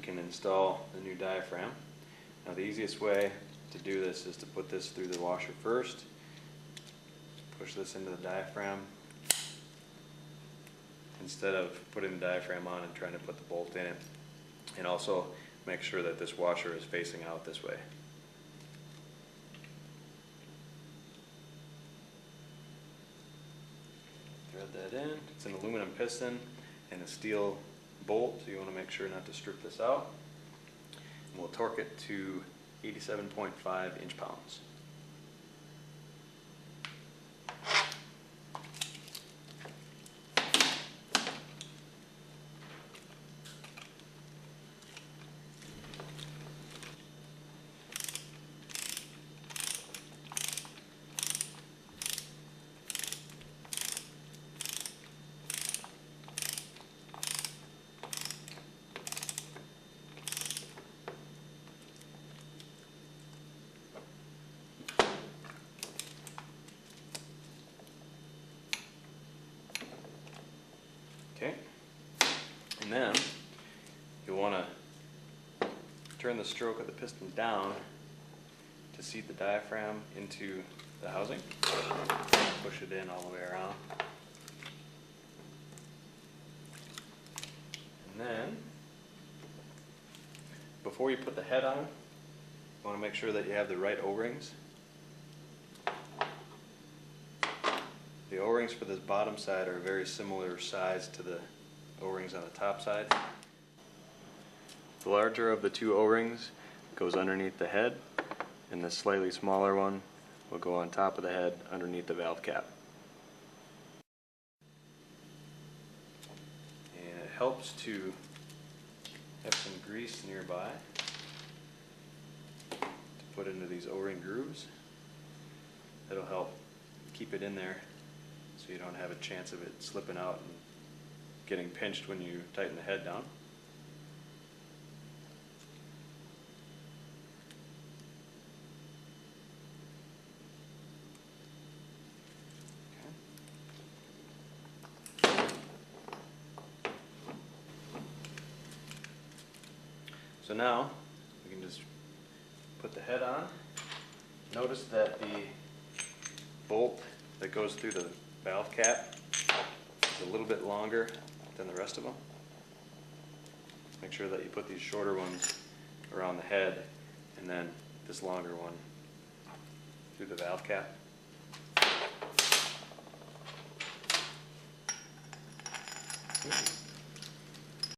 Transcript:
can install the new diaphragm. Now the easiest way to do this is to put this through the washer first. Push this into the diaphragm instead of putting the diaphragm on and trying to put the bolt in it. And also make sure that this washer is facing out this way. Thread that in. It's an aluminum piston and a steel bolt, so you want to make sure not to strip this out. And we'll torque it to 87.5 inch-pounds. Okay, and then you'll want to turn the stroke of the piston down to seat the diaphragm into the housing. Push it in all the way around. And then, before you put the head on, you want to make sure that you have the right O-rings. The O-rings for this bottom side are very similar size to the O-rings on the top side. The larger of the two O-rings goes underneath the head, and the slightly smaller one will go on top of the head underneath the valve cap. And it helps to have some grease nearby to put into these O-ring grooves. That'll help keep it in there, so you don't have a chance of it slipping out and getting pinched when you tighten the head down. Okay. So now we can just put the head on. Notice that the bolt that goes through the valve cap is a little bit longer than the rest of them. Make sure that you put these shorter ones around the head and then this longer one through the valve cap.